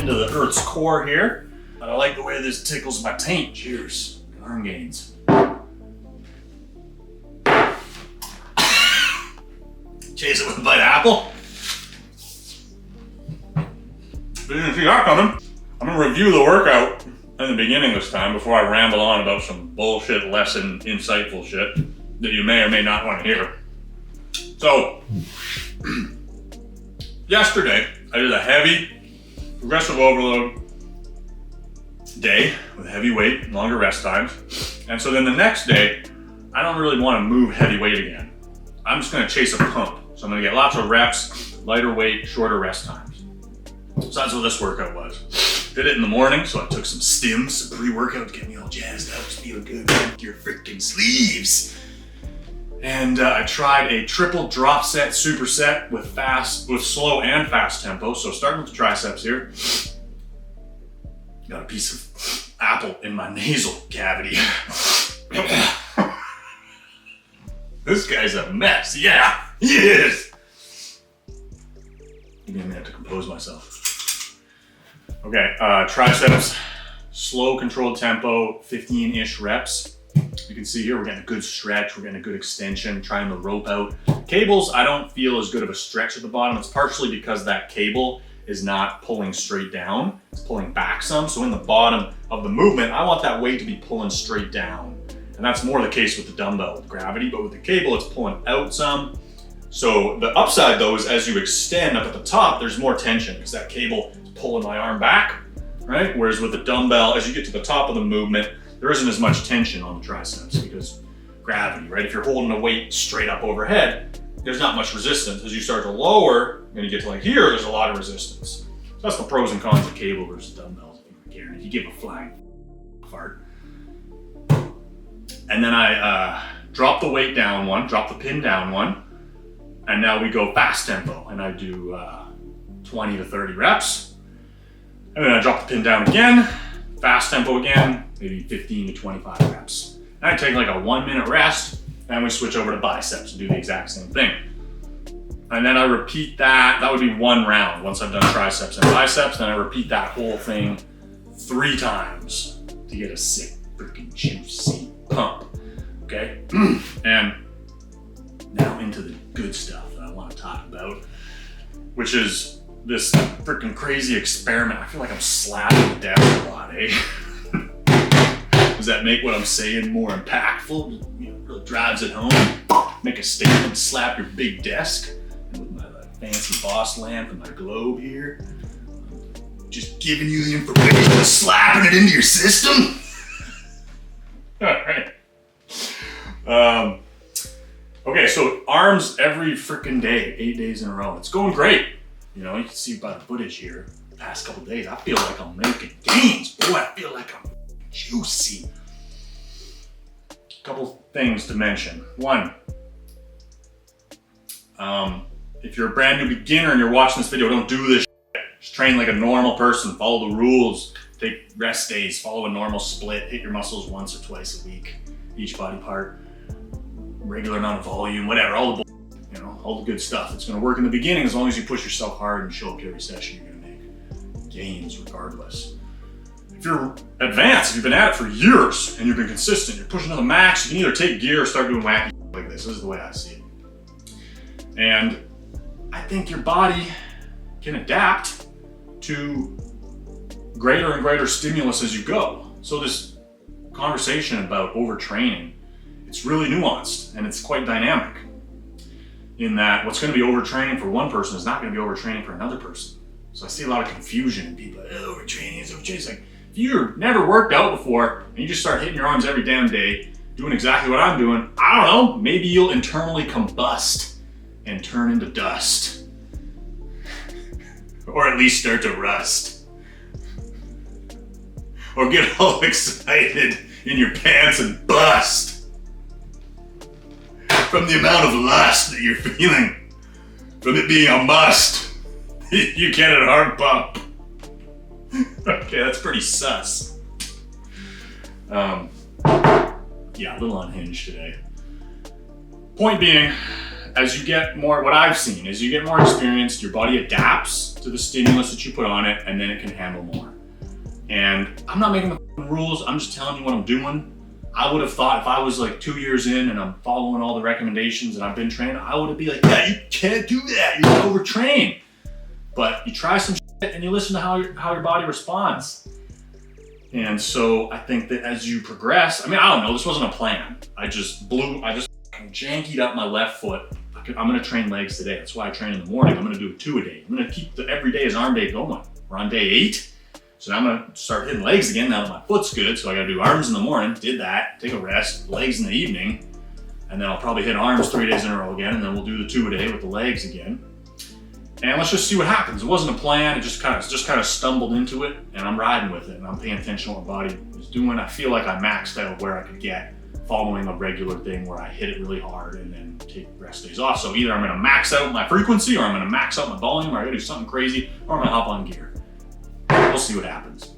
into the Earth's core here. But I like the way this tickles my taint. Cheers. Arm gains. Chase it with a bite of apple. But you didn't see that coming. I'm gonna review the workout in the beginning this time before I ramble on about some bullshit, lesson, insightful shit that you may or may not want to hear. So, yesterday I did a heavy progressive overload day with heavy weight, longer rest times. And so then the next day, I don't really want to move heavy weight again. I'm just gonna chase a pump. So I'm gonna get lots of reps, lighter weight, shorter rest times. So that's what this workout was. Did it in the morning, so I took some stims, some pre-workout to get me all jazzed up, just feel good with your freaking sleeves. And I tried a triple drop set, superset with slow and fast tempo. So starting with the triceps here. Got a piece of apple in my nasal cavity. This guy's a mess. Yeah, he is. Give me a minute to compose myself. Okay, triceps, slow controlled tempo, 15-ish reps. You can see here we're getting a good stretch, we're getting a good extension, trying the rope out. Cables, I don't feel as good of a stretch at the bottom. It's partially because that cable is not pulling straight down, it's pulling back some. So in the bottom of the movement, I want that weight to be pulling straight down. And that's more the case with the dumbbell with gravity, but with the cable, it's pulling out some. So the upside though is as you extend up at the top, there's more tension because that cable is pulling my arm back, right? Whereas with the dumbbell, as you get to the top of the movement, there isn't as much tension on the triceps because gravity, right? If you're holding a weight straight up overhead, there's not much resistance. As you start to lower, and you get to like here, there's a lot of resistance. So that's the pros and cons of cable versus dumbbells. If you give a flying fart. And then I drop the weight down one, drop the pin down one, and now we go fast tempo. And I do 20 to 30 reps. And then I drop the pin down again, fast tempo again, maybe 15 to 25 reps. And I take like a 1 minute rest, and we switch over to biceps and do the exact same thing. And then I repeat that would be one round once I've done triceps and biceps, then I repeat that whole thing 3 times to get a sick, freaking juicy pump, okay? And now into the good stuff that I want to talk about, which is this freaking crazy experiment. I feel like I'm slapping the desk a lot, eh? Does that make what I'm saying more impactful? You know, really drives it home. Make a statement, slap your big desk. And with my fancy boss lamp and my globe here, just giving you the information, slapping it into your system. All right. Okay, so arms every freaking day, 8 days in a row. It's going great. You know, you can see by the footage here, the past couple days, I feel like I'm making gains. Boy, I feel like I'm juicy. Couple things to mention. One, if you're a brand new beginner and you're watching this video, don't do this shit. Just train like a normal person, follow the rules, take rest days, follow a normal split, hit your muscles once or twice a week, each body part, regular amount of volume, whatever, all the all the good stuff. It's gonna work in the beginning as long as you push yourself hard and show up to every session, you're gonna make gains regardless. If you're advanced, if you've been at it for years and you've been consistent, you're pushing to the max, you can either take gear or start doing wacky like this. This is the way I see it. And I think your body can adapt to greater and greater stimulus as you go. So this conversation about overtraining, it's really nuanced and it's quite dynamic in that what's going to be overtraining for one person is not going to be overtraining for another person. So I see a lot of confusion in people. Overtraining is overtraining. It's like, if you've never worked out before and you just start hitting your arms every damn day, doing exactly what I'm doing, I don't know, maybe you'll internally combust and turn into dust. Or at least start to rust. Or get all excited in your pants and bust from the amount of lust that you're feeling, from it being a must. You get a hard pump. Okay, that's pretty sus. Yeah, a little unhinged today. Point being, as you get more, what I've seen is you get more experienced, your body adapts to the stimulus that you put on it, and then it can handle more. And I'm not making the rules, I'm just telling you what I'm doing. I would have thought if I was like 2 years in and I'm following all the recommendations and I've been trained, I would be like, yeah, you can't do that, you're gonna overtrain. But you try some shit and you listen to how your body responds. And so I think that as you progress, I don't know, this wasn't a plan. I just jankied up my left foot. I'm gonna train legs today. That's why I train in the morning. I'm gonna do 2 a day. I'm gonna keep the every day is arm day going. We're on day 8. So now I'm gonna start hitting legs again now that my foot's good. So I gotta do arms in the morning, did that, take a rest, legs in the evening, and then I'll probably hit arms 3 days in a row again, and then we'll do the 2 a day with the legs again. And let's just see what happens. It wasn't a plan, it just kind of stumbled into it, and I'm riding with it, and I'm paying attention to what my body is doing. I feel like I maxed out where I could get following a regular thing where I hit it really hard and then take rest days off. So either I'm gonna max out my frequency, or I'm gonna max out my volume, or I gotta do something crazy, or I'm gonna hop on gear. We'll see what happens.